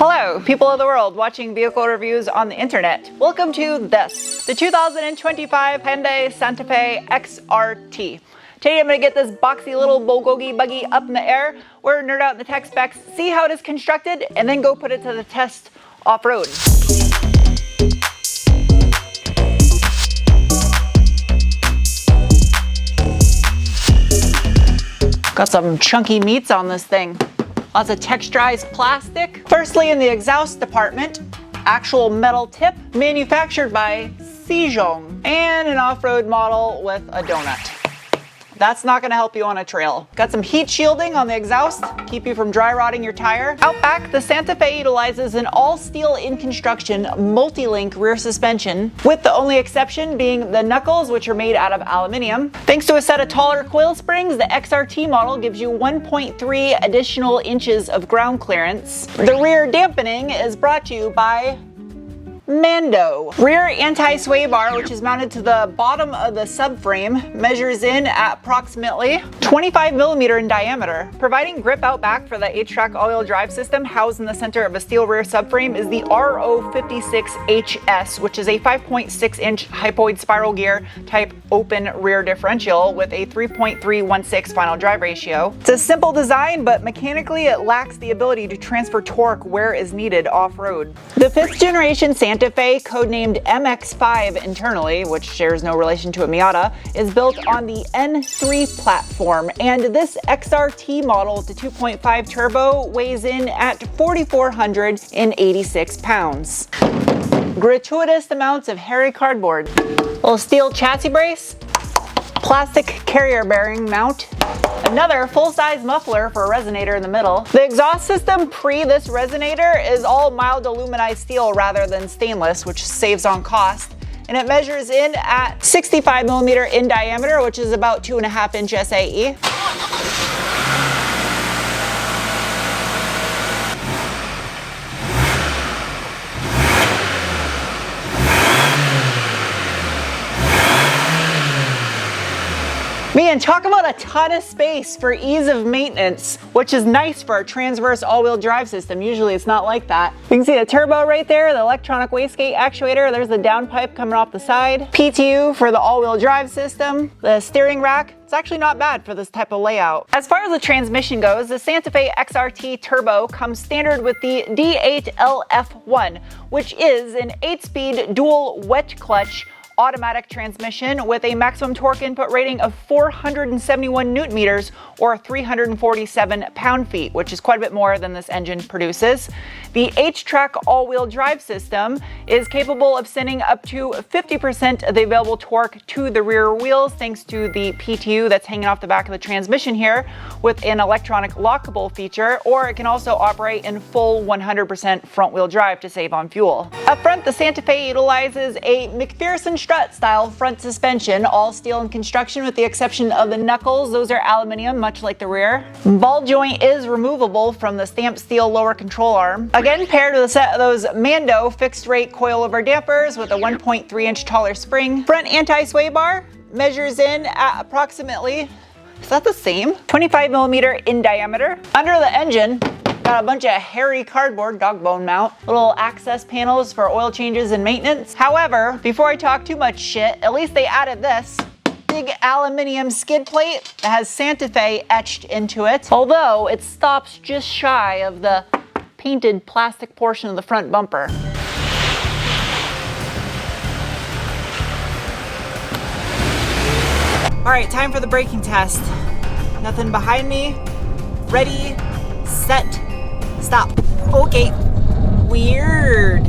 Hello, people of the world watching vehicle reviews on the internet. Welcome to this, the 2025 Hyundai Santa Fe XRT. Today I'm going to get this boxy little bulgogi buggy up in the air. We're nerd out in the tech specs, see how it is constructed, and then go put it to the test off-road. Got some chunky meats on this thing. Lots of texturized plastic. Firstly, in the exhaust department, actual metal tip manufactured by Sejong, and an off-road model with a donut. That's not gonna help you on a trail. Got some heat shielding on the exhaust, keep you from dry rotting your tire. Out back, the Santa Fe utilizes an all-steel in construction multi-link rear suspension, with the only exception being the knuckles, which are made out of aluminium. Thanks to a set of taller coil springs, the XRT model gives you 1.3 additional inches of ground clearance. The rear dampening is brought to you by Mando. Rear anti-sway bar, which is mounted to the bottom of the subframe, measures in at approximately 25 millimeter in diameter. Providing grip out back for the H-Track all-wheel drive system housed in the center of a steel rear subframe is the RO56HS, which is a 5.6-inch hypoid spiral gear type open rear differential with a 3.316 final drive ratio. It's a simple design, but mechanically it lacks the ability to transfer torque where is needed off-road. The 5th generation Santa Fe, codenamed MX-5 internally, which shares no relation to a Miata, is built on the N3 platform, and this XRT model with the 2.5 turbo weighs in at 4,486 pounds. Gratuitous amounts of hairy cardboard. Little steel chassis brace, plastic carrier bearing mount, another full-size muffler for a resonator in the middle. The exhaust system pre this resonator is all mild aluminized steel rather than stainless, which saves on cost. And it measures in at 65 millimeter in diameter, which is about 2.5 inch SAE. Man, talk about a ton of space for ease of maintenance, which is nice for a transverse all-wheel drive system. Usually it's not like that. You can see the turbo right there, the electronic wastegate actuator. There's the downpipe coming off the side. PTU for the all-wheel drive system. The steering rack. It's actually not bad for this type of layout. As far as the transmission goes, the Santa Fe XRT Turbo comes standard with the D8LF1, which is an 8-speed dual wet clutch automatic transmission with a maximum torque input rating of 471 newton meters or 347 pound-feet, which is quite a bit more than this engine produces. The H-Track all-wheel drive system is capable of sending up to 50% of the available torque to the rear wheels thanks to the PTU that's hanging off the back of the transmission here with an electronic lockable feature, or it can also operate in full 100% front-wheel drive to save on fuel. Up front, the Santa Fe utilizes a McPherson strut style front suspension, all steel in construction with the exception of the knuckles. Those are aluminum, much like the rear. Ball joint is removable from the stamped steel lower control arm. Again, paired with a set of those Mando fixed rate coilover dampers with a 1.3 inch taller spring. Front anti-sway bar measures in at approximately, is that the same? 25 millimeter in diameter. Under the engine, got a bunch of hairy cardboard, dog bone mount, little access panels for oil changes and maintenance. However, before I talk too much shit, at least they added this big aluminium skid plate that has Santa Fe etched into it, although it stops just shy of the painted plastic portion of the front bumper. All right, time for the braking test. Nothing behind me. Ready, set, stop. Okay, weird.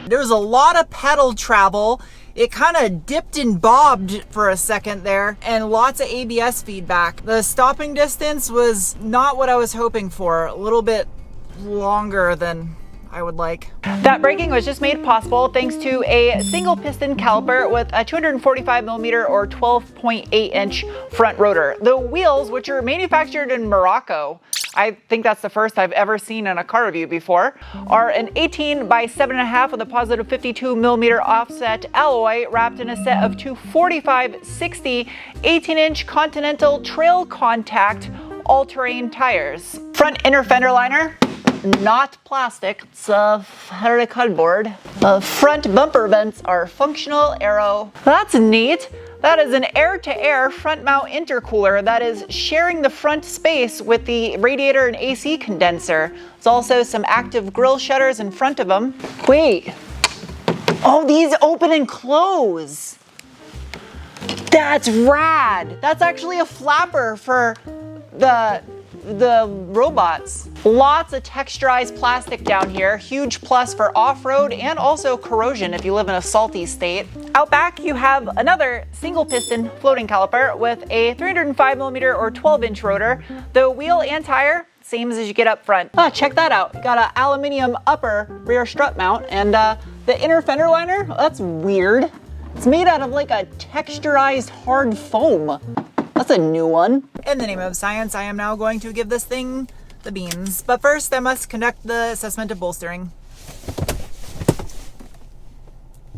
There's a lot of pedal travel. It kind of dipped and bobbed for a second there, and lots of ABS feedback. The stopping distance was not what I was hoping for. A little bit longer than I would like. That braking was just made possible thanks to a single piston caliper with a 245 millimeter or 12.8 inch front rotor. The wheels, which are manufactured in Morocco, I think that's the first I've ever seen in a car review before, are an 18 by 7.5 with a positive 52 millimeter offset alloy wrapped in a set of two 45/60 18-inch Continental Trail Contact all-terrain tires. Front inner fender liner, not plastic, it's cardboard. Front bumper vents are functional aero. That's neat. That is an air-to-air front mount intercooler that is sharing the front space with the radiator and AC condenser. There's also some active grille shutters in front of them. Wait, oh, these open and close. That's rad. That's actually a flapper for the robots. Lots of texturized plastic down here. Huge plus for off-road and also corrosion if you live in a salty state. Out back you have another single piston floating caliper with a 305mm or 12-inch rotor. The wheel and tire, same as you get up front. Ah, check that out. Got an aluminum upper rear strut mount, and the inner fender liner, that's weird. It's made out of like a texturized hard foam. That's a new one. In the name of science, I am now going to give this thing the beans. But first, I must conduct the assessment of bolstering.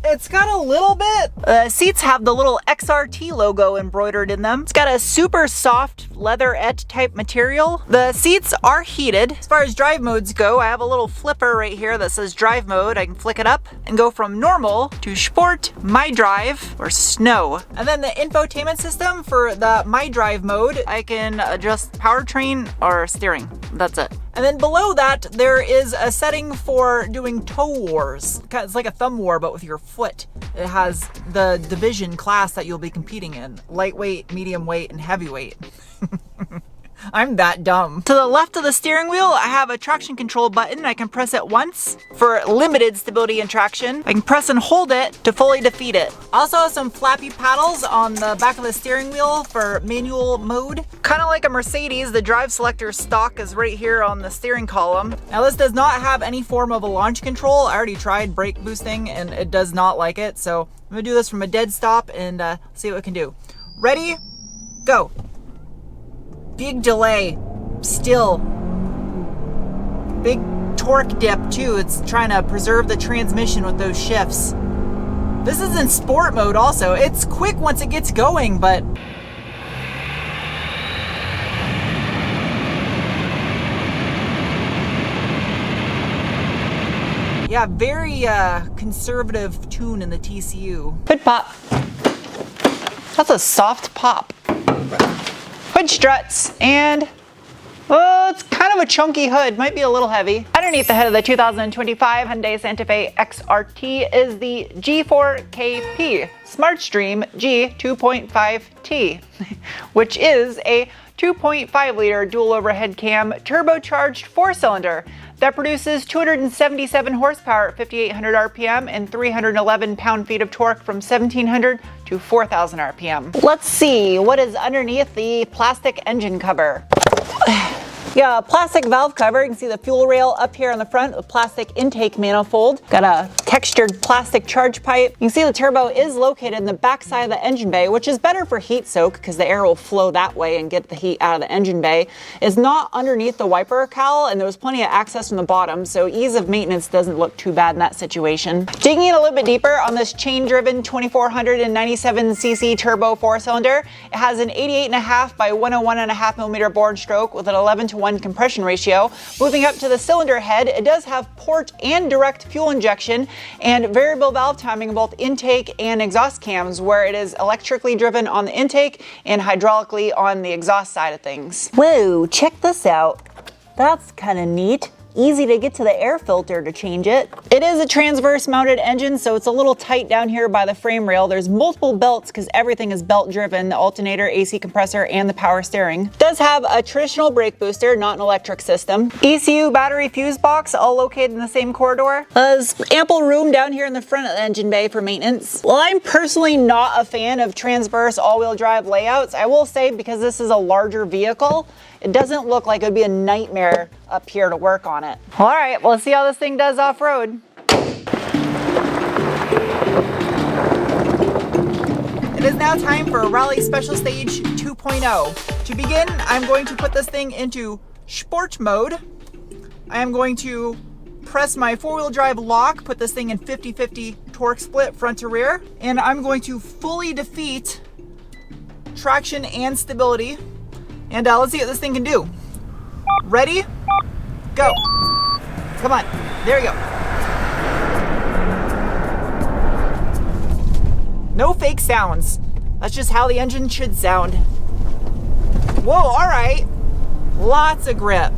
It's got a little bit. Seats have the little XRT logo embroidered in them. It's got a super soft leatherette type material. The seats are heated. As far as drive modes go, I have a little flipper right here that says drive mode. I can flick it up and go from normal to sport, my drive, or snow. And then the infotainment system for the my drive mode, I can adjust powertrain or steering. That's it. And then below that, there is a setting for doing toe wars. It's like a thumb war, but with your foot. It has the division class that you'll be competing in. Lightweight, medium weight, and heavyweight. I'm that dumb. To the left of the steering wheel, I have a traction control button. I can press it once for limited stability and traction. I can press and hold it to fully defeat it. Also some flappy paddles on the back of the steering wheel for manual mode. Kind of like a Mercedes, the drive selector stock is right here on the steering column. Now this does not have any form of a launch control. I already tried brake boosting and it does not like it. So I'm gonna do this from a dead stop and see what it can do. Ready, go. Big delay, still. Big torque dip too. It's trying to preserve the transmission with those shifts. This is in sport mode also. It's quick once it gets going, but yeah, very conservative tune in the TCU. Hood pop. That's a soft pop. Hood struts, and oh, it's kind of a chunky hood, might be a little heavy. Underneath the hood of the 2025 Hyundai Santa Fe XRT is the G4KP SmartStream G2.5T, which is a 2.5 liter dual overhead cam turbocharged 4-cylinder that produces 277 horsepower at 5,800 RPM and 311 pound-feet of torque from 1,700 to 4,000 RPM. Let's see what is underneath the plastic engine cover. Yeah, plastic valve cover. You can see the fuel rail up here on the front with plastic intake manifold. Got a textured plastic charge pipe. You can see the turbo is located in the back side of the engine bay, which is better for heat soak because the air will flow that way and get the heat out of the engine bay. It's not underneath the wiper cowl, and there was plenty of access from the bottom, so ease of maintenance doesn't look too bad in that situation. Digging in a little bit deeper on this chain-driven 2497cc turbo 4-cylinder, it has an 88.5 by 101.5 millimeter bore stroke with an 11:1 compression ratio. Moving up to the cylinder head, it does have port and direct fuel injection and variable valve timing in both intake and exhaust cams, where it is electrically driven on the intake and hydraulically on the exhaust side of things. Whoa, check this out. That's kind of neat. Easy to get to the air filter to change it. It is a transverse mounted engine, so it's a little tight down here by the frame rail. There's multiple belts because everything is belt driven, the alternator, AC compressor, and the power steering. It does have a traditional brake booster, not an electric system. ECU battery fuse box, all located in the same corridor. There's ample room down here in the front of the engine bay for maintenance. Well, I'm personally not a fan of transverse all-wheel drive layouts. I will say, because this is a larger vehicle, it doesn't look like it would be a nightmare up here to work on it. All right, well, let's see how this thing does off-road. It is now time for Rally Special Stage 2.0. To begin, I'm going to put this thing into sport mode. I am going to press my four-wheel drive lock, put this thing in 50-50 torque split front to rear, and I'm going to fully defeat traction and stability. And let's see what this thing can do. Ready? Go. Come on. There you go. No fake sounds. That's just how the engine should sound. Whoa, all right. Lots of grip.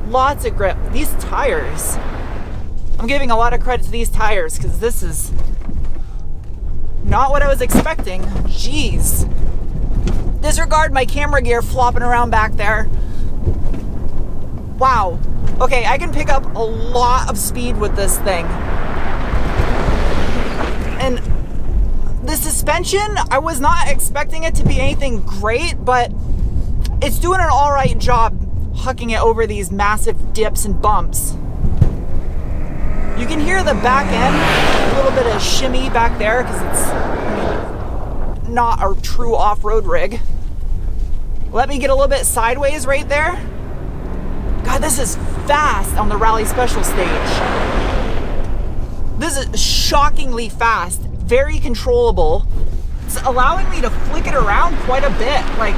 Lots of grip. These tires. I'm giving a lot of credit to these tires because this is not what I was expecting. Jeez. Disregard my camera gear flopping around back there. Wow. Okay, I can pick up a lot of speed with this thing. And the suspension, I was not expecting it to be anything great, but it's doing an all right job hucking it over these massive dips and bumps. You can hear the back end, a little bit of shimmy back there because it's not a true off-road rig. Let me get a little bit sideways right there. God, this is fast on the Rally Special stage. This is shockingly fast, very controllable. It's allowing me to flick it around quite a bit. Like,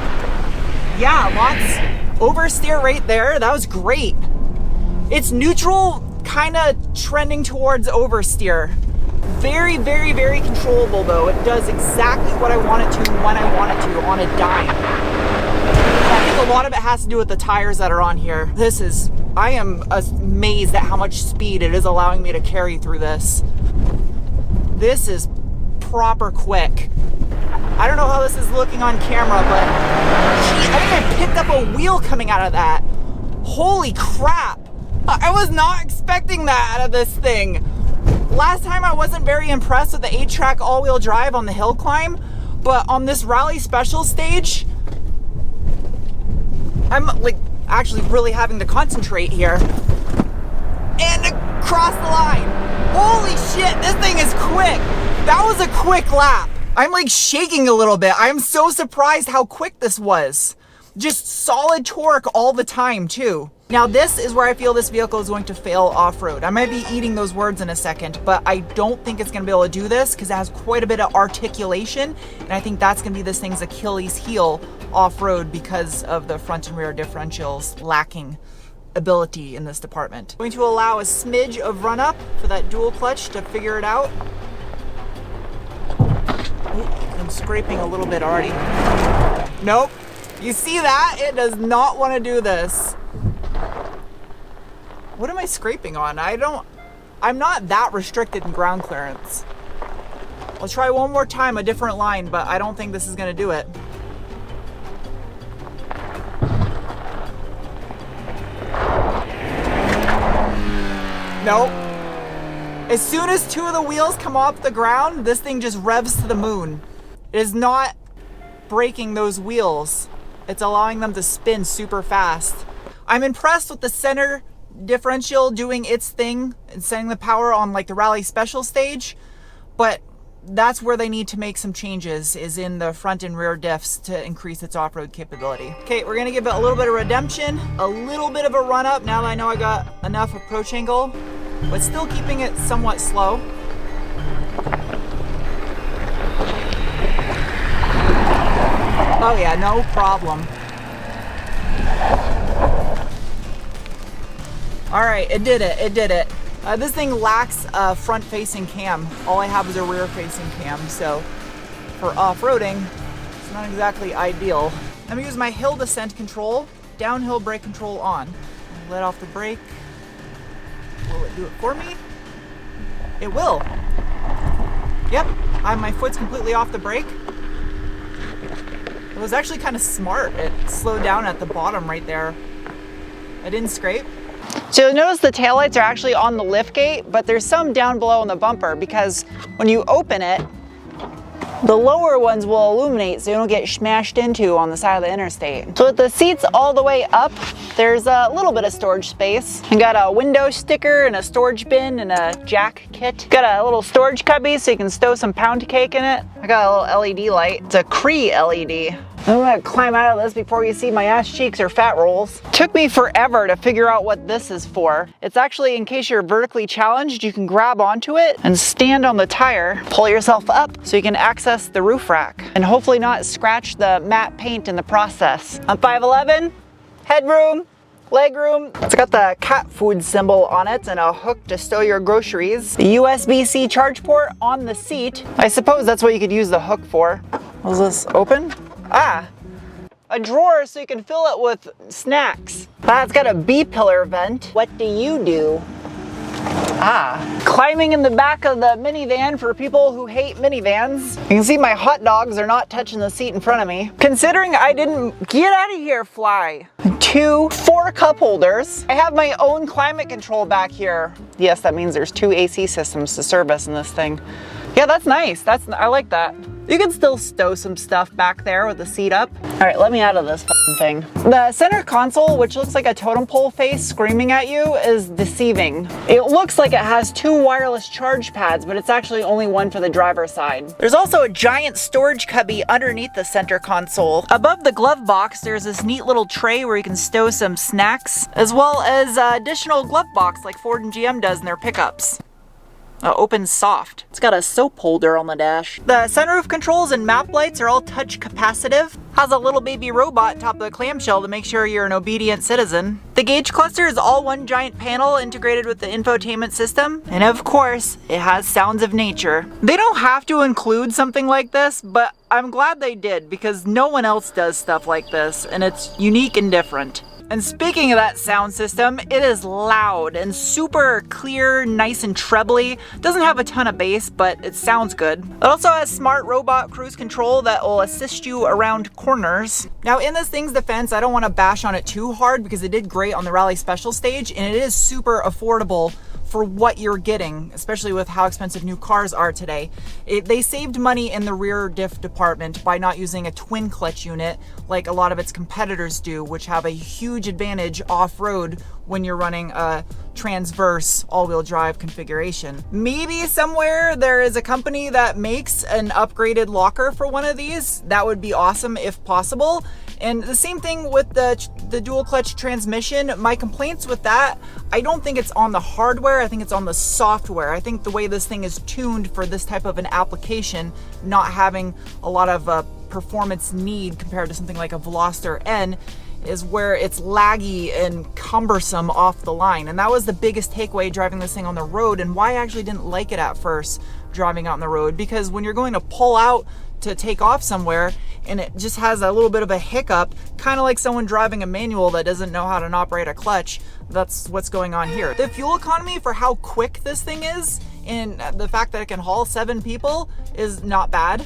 yeah, lots. Oversteer right there, that was great. It's neutral, kind of trending towards oversteer. Very, very, very controllable though. It does exactly what I want it to when I want it to on a dime. I think a lot of it has to do with the tires that are on here. I am amazed at how much speed it is allowing me to carry through this. This is proper quick. I don't know how this is looking on camera, but gee, I think I picked up a wheel coming out of that. Holy crap. I was not expecting that out of this thing. Last time I wasn't very impressed with the 8-track all-wheel drive on the hill climb, but on this Rally Special stage, I'm like actually really having to concentrate here. And across the line. Holy shit, this thing is quick. That was a quick lap. I'm like shaking a little bit. I'm so surprised how quick this was. Just solid torque all the time too. Now this is where I feel this vehicle is going to fail off-road. I might be eating those words in a second, but I don't think it's gonna be able to do this because it has quite a bit of articulation, and I think that's gonna be this thing's Achilles heel off-road because of the front and rear differentials lacking ability in this department. I'm going to allow a smidge of run-up for that dual clutch to figure it out. Ooh, I'm scraping a little bit already. Nope. You see that? It does not want to do this. What am I scraping on? I'm not that restricted in ground clearance. I'll try one more time, a different line, but I don't think this is gonna do it. Nope. As soon as two of the wheels come off the ground, this thing just revs to the moon. It is not braking those wheels. It's allowing them to spin super fast. I'm impressed with the center differential doing its thing and sending the power on like the Rally Special stage, but that's where they need to make some changes, is in the front and rear diffs to increase its off-road capability. Okay, we're gonna give it a little bit of redemption, a little bit of a run up now that I know I got enough approach angle, but still keeping it somewhat slow. Oh yeah, no problem. All right, it did it. This thing lacks a front-facing cam. All I have is a rear-facing cam, so for off-roading, it's not exactly ideal. I'm gonna use my hill descent control, downhill brake control on. Let off the brake. Will it do it for me? It will. Yep, my foot's completely off the brake. It was actually kind of smart. It slowed down at the bottom right there. I didn't scrape. So you'll notice the taillights are actually on the lift gate, but there's some down below on the bumper because when you open it, the lower ones will illuminate so you don't get smashed into on the side of the interstate. So with the seats all the way up, there's a little bit of storage space. I got a window sticker and a storage bin and a jack kit. Got a little storage cubby so you can stow some pound cake in it. I got a little LED light. It's a Cree LED. I'm gonna climb out of this before you see my ass cheeks or fat rolls. Took me forever to figure out what this is for. It's actually in case you're vertically challenged, you can grab onto it and stand on the tire, pull yourself up so you can access the roof rack and hopefully not scratch the matte paint in the process. I'm 5'11", headroom, legroom. It's got the cat food symbol on it and a hook to stow your groceries. The USB-C charge port on the seat. I suppose that's what you could use the hook for. Was this open? Ah, a drawer so you can fill it with snacks. It's got a B-pillar vent. What do you do? Climbing in the back of the minivan for people who hate minivans. You can see my hot dogs are not touching the seat in front of me. Considering I didn't, get out of here, fly. 4 cup holders. I have my own climate control back here. Yes, that means there's 2 AC systems to service in this thing. Yeah, that's nice. I like that. You can still stow some stuff back there with the seat up. All right, let me out of this thing. The center console, which looks like a totem pole face screaming at you, is deceiving. It looks like it has 2 wireless charge pads, but it's actually only one for the driver's side. There's also a giant storage cubby underneath the center console. Above the glove box, there's this neat little tray where you can stow some snacks, as well as additional glove box like Ford and GM does in their pickups. Open soft. It's got a soap holder on the dash. The sunroof controls and map lights are all touch capacitive. Has a little baby robot top of the clamshell to make sure you're an obedient citizen. The gauge cluster is all one giant panel integrated with the infotainment system. And of course, it has sounds of nature. They don't have to include something like this, but I'm glad they did because no one else does stuff like this and it's unique and different. And speaking of that sound system, it is loud and super clear, nice and trebly. Doesn't have a ton of bass, but it sounds good. It also has smart robot cruise control that will assist you around corners. Now in this thing's defense, I don't want to bash on it too hard because it did great on the Rally Special stage and it is super affordable for what you're getting, especially with how expensive new cars are today. They saved money in the rear diff department by not using a twin clutch unit like a lot of its competitors do, which have a huge advantage off-road when you're running a transverse all-wheel drive configuration. Maybe somewhere there is a company that makes an upgraded locker for one of these. That would be awesome if possible. And the same thing with the dual clutch transmission. My complaints with that, I don't think it's on the hardware, I think it's on the software. I think the way this thing is tuned for this type of an application, not having a lot of performance need compared to something like a Veloster N, is where it's laggy and cumbersome off the line. And that was the biggest takeaway driving this thing on the road and why I actually didn't like it at first driving out on the road, because when you're going to pull out to take off somewhere and it just has a little bit of a hiccup, kind of like someone driving a manual that doesn't know how to operate a clutch. That's what's going on here. The fuel economy for how quick this thing is and the fact that it can haul 7 people is not bad.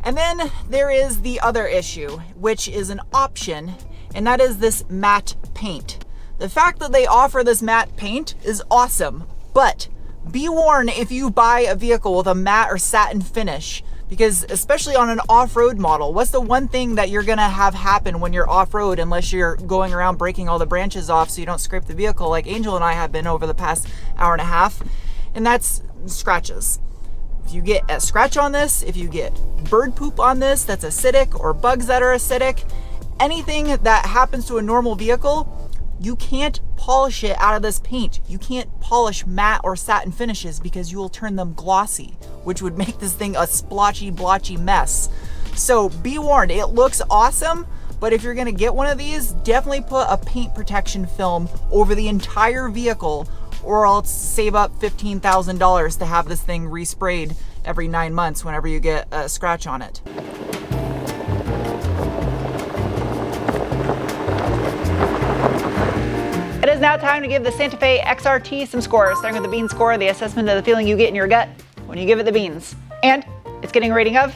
And then there is the other issue, which is an option, and that is this matte paint. The fact that they offer this matte paint is awesome, but be warned if you buy a vehicle with a matte or satin finish, because especially on an off-road model, what's the one thing that you're gonna have happen when you're off-road, unless you're going around breaking all the branches off so you don't scrape the vehicle like Angel and I have been over the past hour and a half, and that's scratches. If you get a scratch on this, if you get bird poop on this that's acidic, or bugs that are acidic, anything that happens to a normal vehicle, you can't polish it out of this paint. You can't polish matte or satin finishes because you will turn them glossy, which would make this thing a splotchy, blotchy mess. So be warned, it looks awesome, but if you're gonna get one of these, definitely put a paint protection film over the entire vehicle, or else save up $15,000 to have this thing resprayed every 9 months whenever you get a scratch on it. It is now time to give the Santa Fe XRT some scores, starting with the bean score, the assessment of the feeling you get in your gut when you give it the beans. And it's getting a rating of.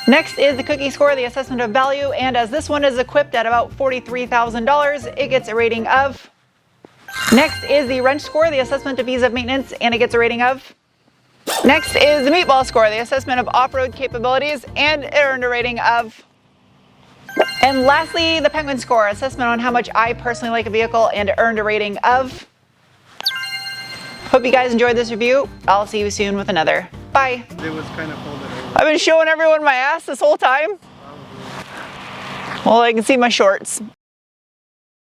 Next is the cookie score, the assessment of value, and as this one is equipped at about $43,000, it gets a rating of. Next is the wrench score, the assessment of ease of maintenance, and it gets a rating of. Next is the meatball score, the assessment of off-road capabilities, and it earned a rating of. And lastly, the penguin score, assessment on how much I personally like a vehicle, and it earned a rating of. Hope you guys enjoyed this review. I'll see you soon with another. Bye. It was kind of folded over. I've been showing everyone my ass this whole time. Probably. Well, I can see my shorts.